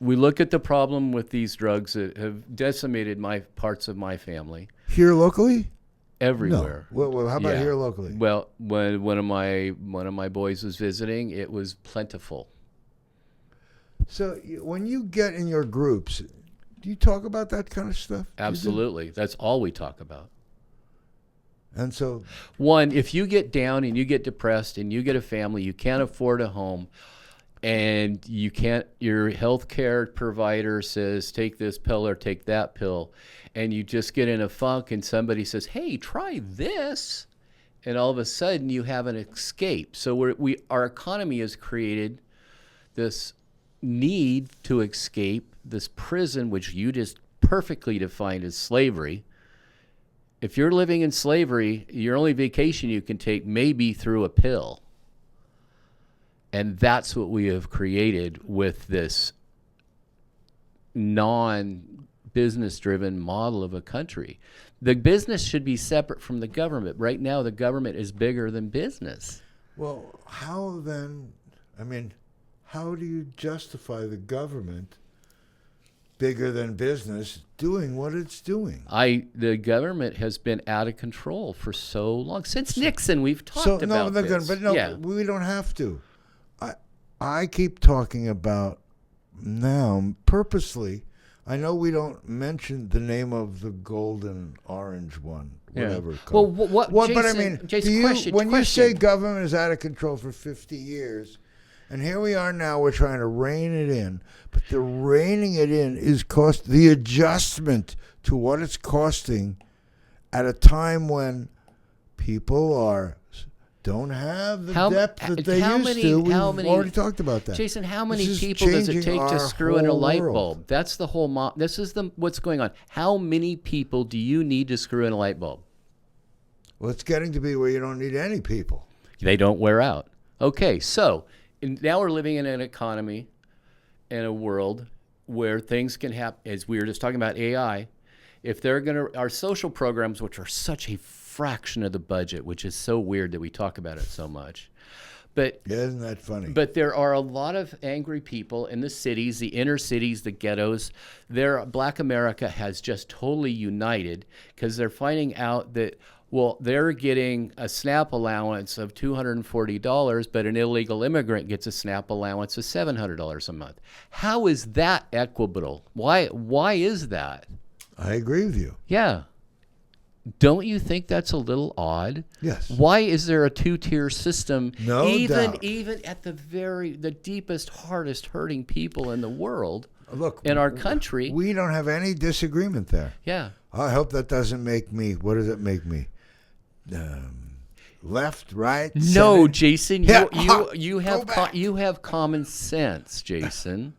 B: we look at the problem with these drugs that have decimated parts of my family.
A: Here locally?
B: Everywhere.
A: No. Well, how about here locally?
B: Well, when one of my boys was visiting, it was plentiful.
A: So when you get in your groups, do you talk about that kind of stuff?
B: Absolutely. That's all we talk about.
A: And so,
B: one, if you get down and you get depressed and you get a family, you can't afford a home, and your health care provider says, take this pill or take that pill, and you just get in a funk and somebody says, hey, try this, and all of a sudden you have an escape. So our economy has created this need to escape this prison, which you just perfectly defined as slavery. If you're living in slavery, your only vacation you can take may be through a pill. And that's what we have created with this non-business-driven model of a country. The business should be separate from the government. Right now, the government is bigger than business.
A: Well, how then, how do you justify the government bigger than business doing what it's doing?
B: The government has been out of control for so long. Since Nixon, we've talked about this.
A: We don't have to. I keep talking about now purposely. I know we don't mention the name of the golden orange one, whatever it's called.
B: Well, Jason,
A: when you say government is out of control for 50 years, and here we are now, we're trying to rein it in, but the reining it in is the adjustment to what it's costing at a time when people don't have the depth that they used to. We've already talked about that.
B: Jason, how many people does it take to screw in a light bulb? That's the whole this is what's going on. How many people do you need to screw in a light bulb?
A: Well, it's getting to be where you don't need any people.
B: They don't wear out. Okay, so now we're living in an economy and a world where things can happen, as we were just talking about AI. If they're our social programs, which are such a fraction of the budget, which is so weird that we talk about it so much. But
A: isn't that funny?
B: But there are a lot of angry people in the cities, the inner cities, the ghettos. Black America has just totally united because they're finding out that, they're getting a SNAP allowance of $240, but an illegal immigrant gets a SNAP allowance of $700 a month. How is that equitable? Why is that?
A: I agree with you.
B: Yeah. Don't you think that's a little odd?
A: Yes.
B: Why is there a two-tier system?
A: No doubt.
B: Even at the deepest, hardest hurting people in the world,
A: Look,
B: in our country.
A: We don't have any disagreement there.
B: Yeah.
A: I hope that doesn't make me. What does it make me? Left, right?
B: No,
A: center?
B: Jason,
A: Yeah,
B: you
A: go
B: have
A: back.
B: you have common sense, Jason.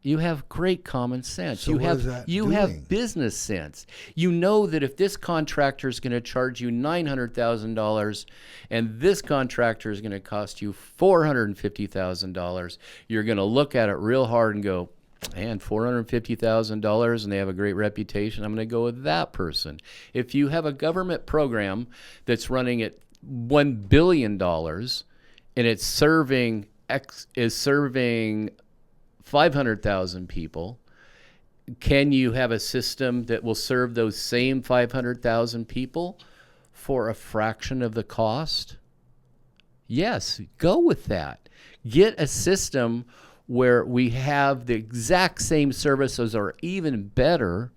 B: You have great common sense.
A: So
B: you
A: what
B: have
A: is that
B: you
A: doing?
B: have business sense. You know that if this contractor is going to charge you $900,000 and this contractor is going to cost you $450,000, you're going to look at it real hard and go, man, $450,000 and they have a great reputation. I'm going to go with that person. If you have a government program that's running at $1 billion and it's serving 500,000 people, can you have a system that will serve those same 500,000 people for a fraction of the cost? Yes, go with that. Get a system where we have the exact same services or even better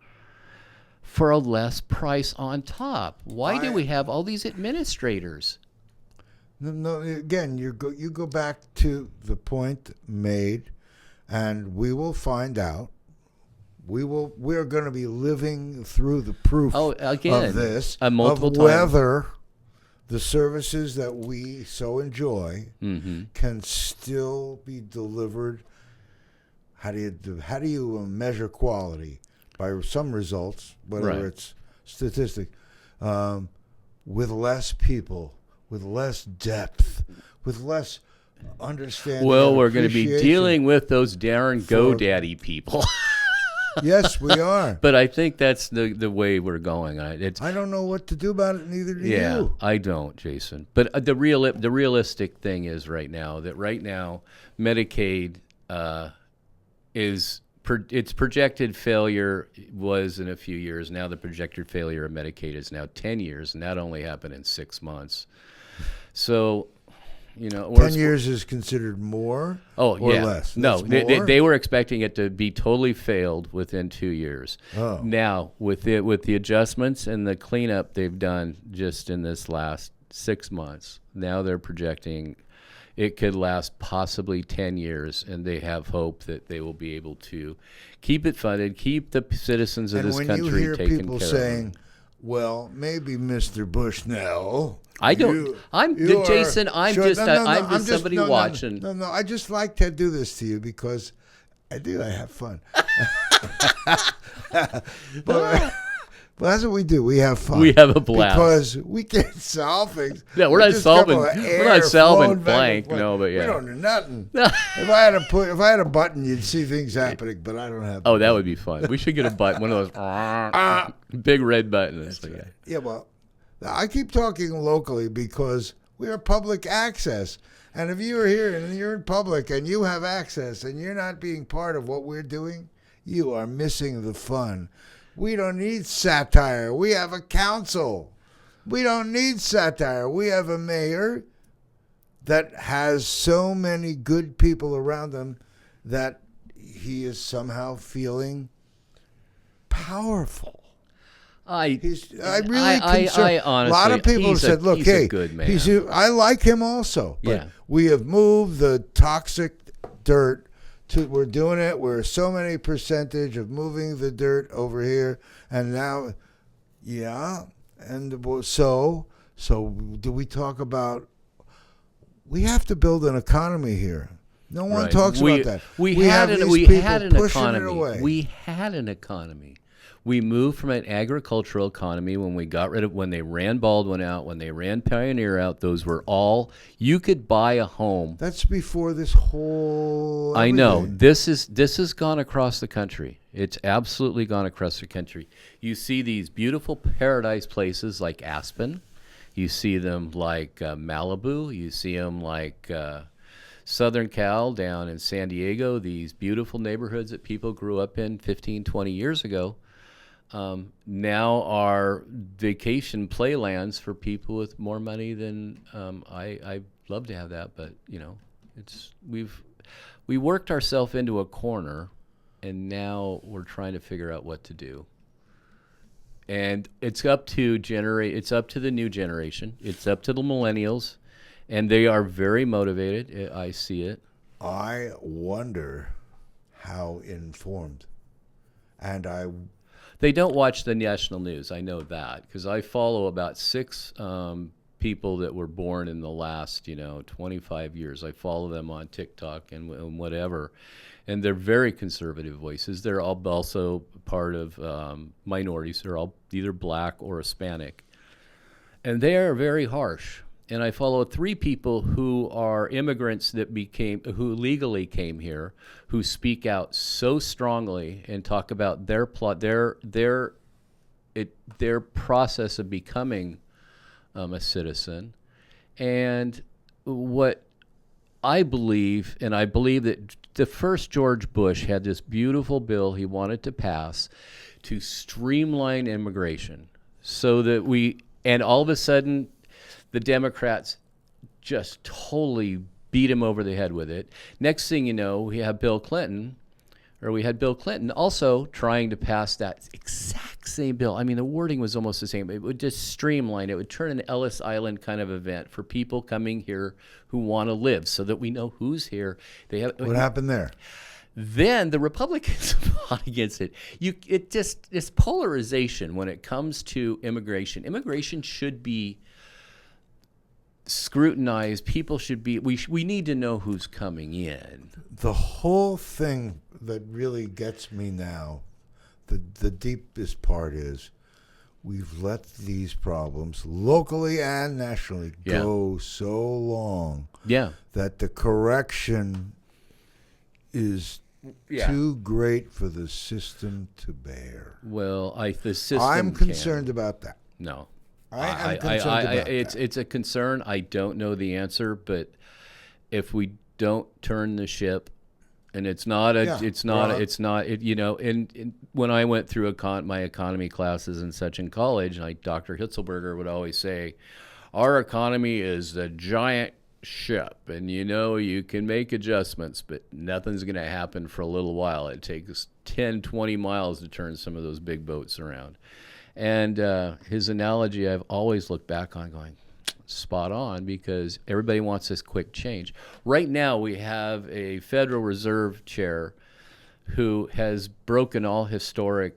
B: for a less price on top. Why do we have all these administrators?
A: No, again, you go back to the point made, and we will find out. We're going to be living through the proof of this,
B: multiple
A: of
B: times.
A: whether the services that we so enjoy can still be delivered. How do you measure quality? By some results, whether it's statistic, with less people, with less depth, with less understanding.
B: Well,
A: and
B: we're going to be
A: appreciation.
B: dealing with those darn GoDaddy people.
A: Yes, we are.
B: But I think that's the way we're going.
A: I don't know what to do about it. Neither do you.
B: I don't, Jason. But the realistic thing is right now Medicaid its projected failure was in a few years. Now the projected failure of Medicaid is now 10 years, and that only happened in 6 months. So,
A: 10 years is considered more or less?
B: No,
A: That's
B: they were expecting it to be totally failed within 2 years.
A: Oh.
B: Now, with the adjustments and the cleanup they've done just in this last 6 months, now they're projecting it could last possibly 10 years, and they have hope that they will be able to keep it funded, keep the citizens of this country taken care of.
A: And when you hear people saying, well, maybe Mr. Bushnell...
B: Jason, I'm just somebody watching.
A: No, I just like to do this to you because I have fun. But that's what we do. We have fun.
B: We have a blast.
A: Because we can't solve things.
B: Yeah, we're not solving blank. No, but yeah.
A: We don't do nothing. If I had a button, you'd see things happening, but I don't have.
B: Oh, that would be fun. We should get a button, one of those big red buttons.
A: That's right. Yeah, well, I keep talking locally because we are public access. And if you're here and you're in public and you have access and you're not being part of what we're doing, you are missing the fun. We don't need satire. We have a council. We don't need satire. We have a mayor that has so many good people around him that he is somehow feeling powerful. I'm really concerned.
B: honestly,
A: a lot of people said, "Look,
B: he's
A: hey,
B: a good man.
A: I like him also." But
B: Yeah.
A: we have moved the toxic dirt. We're doing it. We're so many percentage of moving the dirt over here, and now, and so do we talk about? We have to build an economy here. No one talks about that.
B: We had an economy. We had an economy. We moved from an agricultural economy when they ran Baldwin out, when they ran Pioneer out. Those were all, you could buy a home.
A: That's before this whole.
B: I know.
A: everything.
B: This has gone across the country. It's absolutely gone across the country. You see these beautiful paradise places like Aspen. You see them like Malibu. You see them like Southern Cal down in San Diego, these beautiful neighborhoods that people grew up in 15, 20 years ago. Now are vacation playlands for people with more money than I'd love to have that, but we worked ourselves into a corner, and now we're trying to figure out what to do. And it's up to the new generation. It's up to the millennials, and they are very motivated. I see it.
A: I wonder how informed, and
B: They don't watch the national news. I know that because I follow about 6 people that were born in the last, 25 years. I follow them on TikTok and whatever, and they're very conservative voices. They're all also part of minorities. They're all either black or Hispanic, and they are very harsh. And I follow 3 people who are immigrants who legally came here, who speak out so strongly and talk about their process of becoming a citizen. And what I believe that the first George Bush had this beautiful bill he wanted to pass to streamline immigration so that and all of a sudden, the Democrats just totally beat him over the head with it. Next thing you know, we had Bill Clinton also trying to pass that exact same bill. I mean, the wording was almost the same. It would just streamline. It would turn an Ellis Island kind of event for people coming here who want to live so that we know who's here.
A: What happened there?
B: Then the Republicans fought against it. This polarization when it comes to immigration. Immigration should be scrutinized. People should be. We need to know who's coming in.
A: The whole thing that really gets me now, the deepest part is, we've let these problems locally and nationally go so long.
B: Yeah.
A: That the correction is too great for the system to bear.
B: Well, the system.
A: I'm concerned about that.
B: No.
A: I am concerned about that.
B: It's a concern. I don't know the answer, but if we don't turn the ship, and and when I went through my economy classes and such in college, like Dr. Hitzelberger would always say, our economy is a giant ship, and you can make adjustments, but nothing's going to happen for a little while. It takes 10, 20 miles to turn some of those big boats around. And his analogy I've always looked back on going, spot on, because everybody wants this quick change. Right now we have a Federal Reserve chair who has broken all historic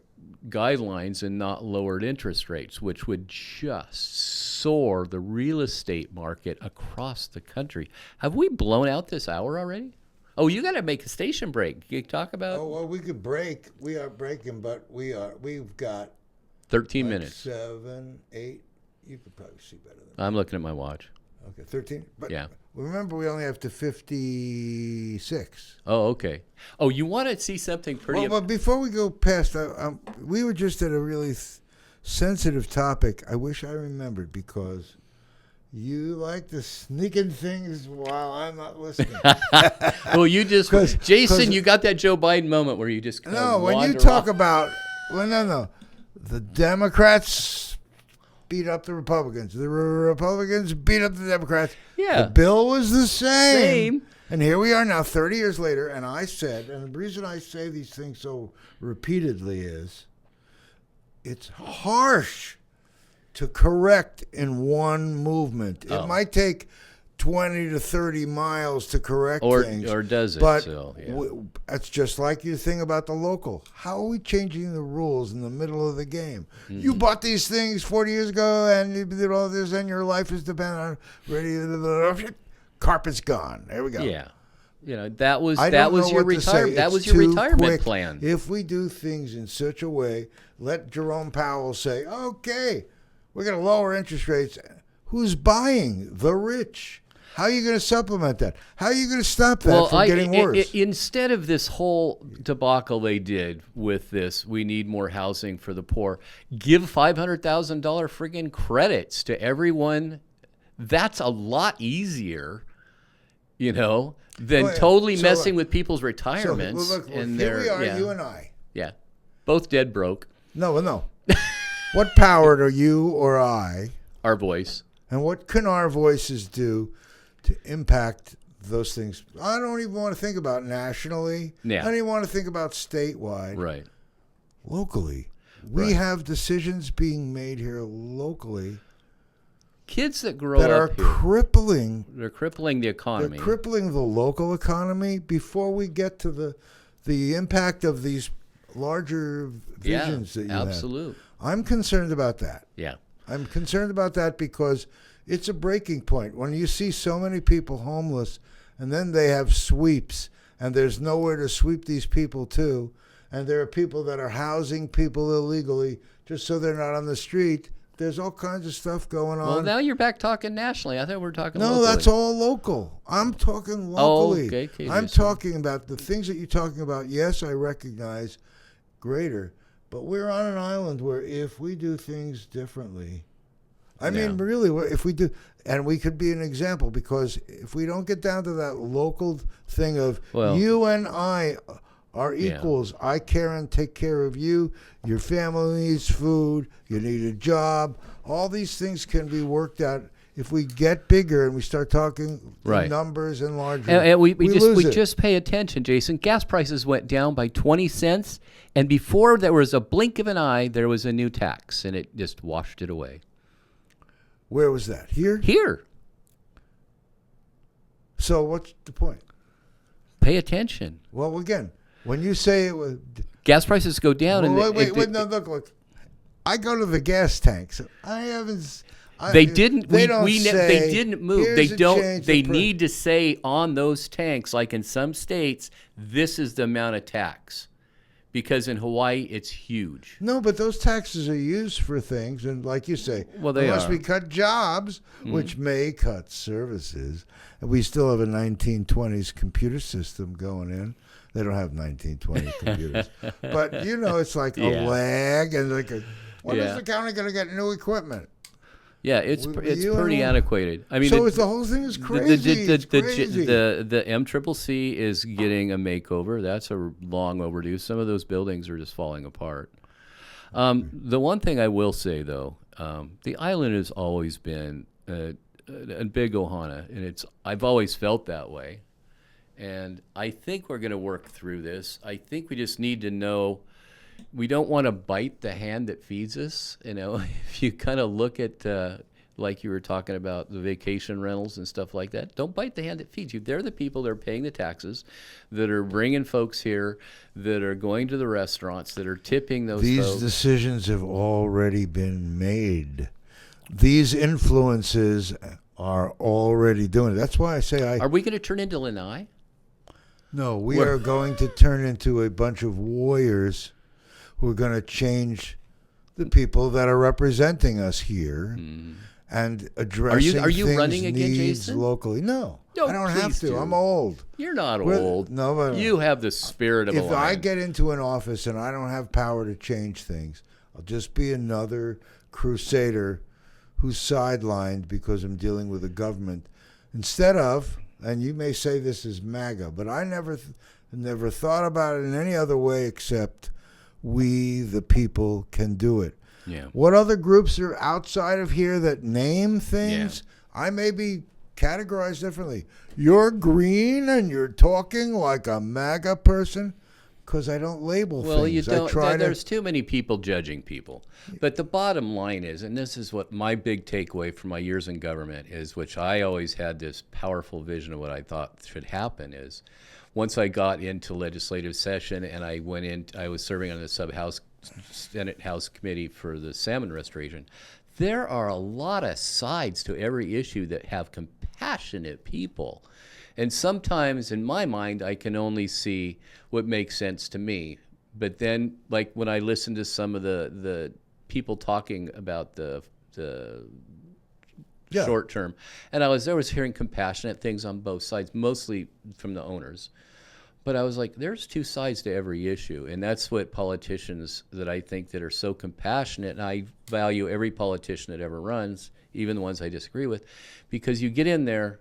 B: guidelines and not lowered interest rates, which would just soar the real estate market across the country. Have we blown out this hour already? Oh, you got to make a station break. You talk about.
A: Oh well, we could break. We are breaking, but we've got
B: 13 minutes.
A: 7, 8. You could probably see better than
B: I'm looking at my watch.
A: Okay, 13. But
B: yeah.
A: Remember, we only have to 56.
B: Oh, okay. Oh, you want to see something pretty?
A: Well, before we go past, we were just at a really sensitive topic. I wish I remembered, because you like to sneak in things while I'm not listening.
B: Well, you just, Jason, you got that Joe Biden moment where you just
A: when you talk about, no. The Democrats beat up the Republicans. The Republicans beat up the Democrats.
B: Yeah.
A: The bill was the same. And here we are now, 30 years later, and I said, and the reason I say these things so repeatedly is, it's harsh to correct in one movement. It might take 20 to 30 miles to correct things.
B: Or does it?
A: But it's just like your thing about the local. How are we changing the rules in the middle of the game? Mm-hmm. You bought these things 40 years ago, and you did all this, and your life is dependent on carpet's gone. There we go.
B: Yeah. That was your retirement. That was your retirement plan.
A: If we do things in such a way, let Jerome Powell say, okay, we're going to lower interest rates. Who's buying? The rich. How are you going to supplement that? How are you going to stop that from getting worse?
B: Instead of this whole debacle they did with this, we need more housing for the poor, give $500,000 friggin' credits to everyone. That's a lot easier, than totally messing with people's retirements.
A: So, look, here we are, you and I.
B: Yeah. Both dead broke.
A: No. What power do you or I?
B: Our voice.
A: And what can our voices do to impact those things? I don't even want to think about nationally.
B: Yeah.
A: I don't even want to think about statewide.
B: Right.
A: Locally. We have decisions being made here locally.
B: Kids that grow up
A: are
B: here,
A: crippling.
B: They're crippling the economy.
A: They're crippling the local economy before we get to the impact of these larger visions that you have.
B: Absolute.
A: I'm concerned about that.
B: Yeah.
A: I'm concerned about that because it's a breaking point. When you see so many people homeless and then they have sweeps and there's nowhere to sweep these people to, and there are people that are housing people illegally just so they're not on the street, there's all kinds of stuff going on.
B: Well, now you're back talking nationally. I thought we were talking
A: No,
B: locally.
A: that's all local. I'm talking locally.
B: Okay,
A: I'm
B: Jason.
A: talking about the things that you're talking about. Yes, I recognize greater, but we're on an island where if we do things differently, I mean, really, if we do, and we could be an example, because if we don't get down to that local thing of you and I are equals. I care and take care of you. Your family needs food. You need a job. All these things can be worked out if we get bigger and we start talking numbers and larger.
B: And we
A: lose it.
B: just pay attention, Jason. Gas prices went down by 20 cents, and before there was a blink of an eye, there was a new tax, and it just washed it away.
A: Where was that? Here?
B: Here.
A: So what's the point?
B: Pay attention.
A: Well, again, when you say it was...
B: Gas prices go down.
A: Wait, no, look. I go to the gas tanks. I haven't...
B: They didn't.
A: They don't say,
B: they didn't move.
A: "Here's
B: They
A: a
B: don't.
A: change
B: They
A: of
B: need to say on those tanks, like in some states, this is the amount of tax, because in Hawaii it's huge.
A: No, but those taxes are used for things, and like you say, unless we cut jobs, which may cut services, and we still have a 1920s computer system going in. They don't have 1920 computers, but it's like a lag, and when is the county going to get new equipment?
B: Yeah, it's pretty antiquated. I mean,
A: so the whole thing is crazy.
B: The MCCC is getting a makeover. That's a long overdue. Some of those buildings are just falling apart. The one thing I will say, though, the island has always been a big ohana, and I've always felt that way. And I think we're going to work through this. I think we just need to know. We don't want to bite the hand that feeds us. If you kind of look at, like you were talking about, the vacation rentals and stuff like that, don't bite the hand that feeds you. They're the people that are paying the taxes, that are bringing folks here, that are going to the restaurants, that are tipping those folks.
A: These decisions have already been made. These influences are already doing it. That's why I say
B: Are we going to turn into Lanai?
A: No, we are going to turn into a bunch of warriors who are going to change the people that are representing us here and addressing
B: Are you
A: things,
B: running again,
A: needs
B: Jason?
A: locally. No,
B: No,
A: I don't have
B: please
A: to.
B: do.
A: I'm old.
B: You're not old.
A: No, but
B: you have the spirit of a
A: if
B: lion.
A: I get into an office and I don't have power to change things, I'll just be another crusader who's sidelined because I'm dealing with a government instead of. And you may say this is MAGA, but I never thought about it in any other way except we, the people, can do it.
B: Yeah.
A: What other groups are outside of here that name things? Yeah. I may be categorized differently. You're green and you're talking like a MAGA person because I don't label things.
B: Well, you don't. There's too many people judging people. But the bottom line is, and this is what my big takeaway from my years in government is, which I always had this powerful vision of what I thought should happen is, once I got into legislative session and I was serving on the Senate House Committee for the salmon restoration. There are a lot of sides to every issue that have compassionate people. And sometimes, in my mind, I can only see what makes sense to me. But then, like when I listen to some of the people talking about the short term, and I was hearing compassionate things on both sides, mostly from the owners. But I was like, there's two sides to every issue, and that's what politicians that I think that are so compassionate, and I value every politician that ever runs, even the ones I disagree with, because you get in there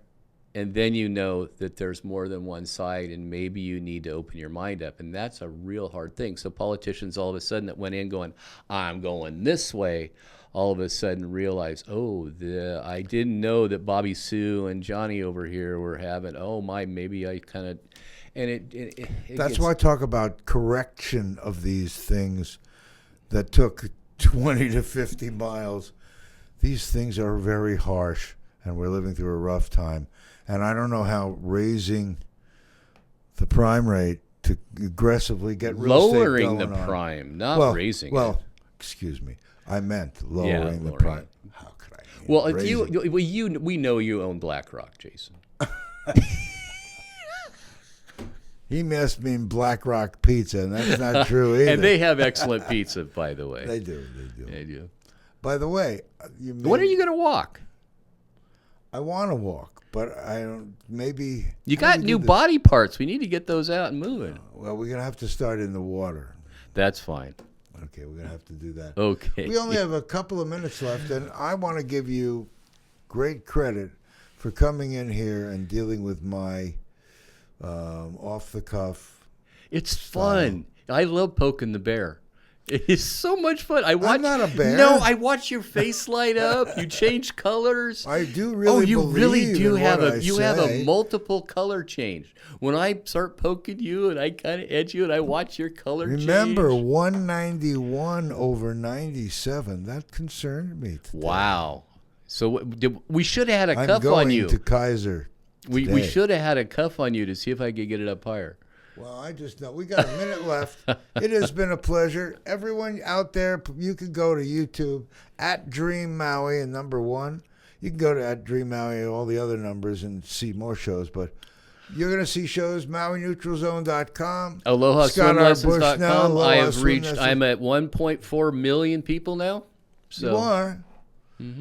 B: and then you know that there's more than one side, and maybe you need to open your mind up, and that's a real hard thing. So politicians all of a sudden that went in going, I'm going this way, all of a sudden realize, I didn't know that Bobby Sue and Johnny over here were having, maybe I kind of, and it
A: that's why I talk about correction of these things that took 20 to 50 miles. These things are very harsh, and we're living through a rough time. And I don't know how raising the prime rate to aggressively get real estate
B: Lowering
A: going
B: the
A: on.
B: prime, not raising it.
A: Well, excuse me. I meant lowering the
B: lowering
A: prime.
B: it.
A: How could I?
B: Well,
A: raise it?
B: we know you own BlackRock, Jason.
A: He must mean Black Rock Pizza, and that's not true either.
B: And they have excellent pizza, by the way.
A: They do.
B: They do.
A: By the way,
B: When are you going to walk?
A: I want to walk, but I don't. Maybe
B: You
A: how
B: got
A: do we
B: new
A: do this?
B: body parts. We need to get those out and moving.
A: Well, we're gonna have to start in the water.
B: That's fine.
A: Okay, we're gonna have to do that.
B: Okay.
A: We only have a couple of minutes left, and I want to give you great credit for coming in here and dealing with my off the cuff.
B: It's fun. I love poking the bear. It is so much fun. I'm
A: not a bear.
B: No, I watch your face light up. You change colors.
A: I do really.
B: You really
A: believe
B: do
A: in
B: have
A: what
B: a
A: I
B: you have a
A: say.
B: multiple color change. When I start poking you and I kind of edge you and I watch your color
A: Remember,
B: change.
A: 191 over 97. That concerned me today.
B: Wow. So we should have had a
A: I'm
B: cuff
A: going
B: on you.
A: to Kaiser.
B: We
A: today.
B: should have had a cuff on you to see if I could get it up higher.
A: Well, I just know we got a minute left. It has been a pleasure. Everyone out there, you can go to YouTube at Dream Maui and number 1. You can go to at Dream Maui and all the other numbers and see more shows. But you're going to see shows MauiNeutralZone.com.
B: AlohaSwimLessons.com. I have
A: Swim
B: reached.
A: Lessons.
B: I'm at 1.4 million people now. So
A: You are.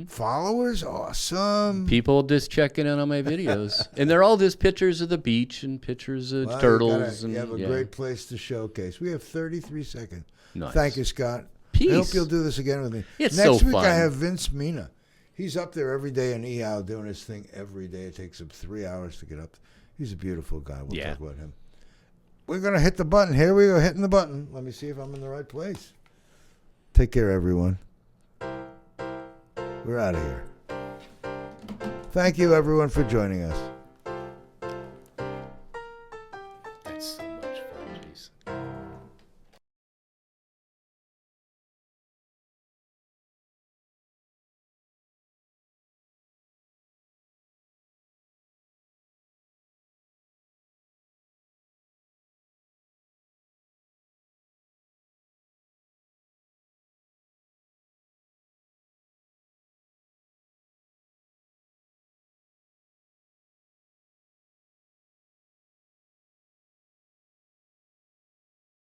A: Followers, awesome.
B: people just checking in on my videos, and they're all just pictures of the beach and pictures of
A: Well,
B: turtles.
A: You have a
B: yeah.
A: great place to showcase. We have 33 seconds.
B: Nice.
A: Thank you, Scott.
B: Peace.
A: I hope you'll do this again with me.
B: It's
A: Next
B: so
A: week
B: fun.
A: I have Vince Mina. He's up there every day in EAL doing his thing every day. It takes him 3 hours to get up. He's a beautiful guy. We'll talk about him. We're going to hit the button. Here we go, hitting the button. Let me see if I'm in the right place. Take care, everyone. We're out of here. Thank you, everyone, for joining us.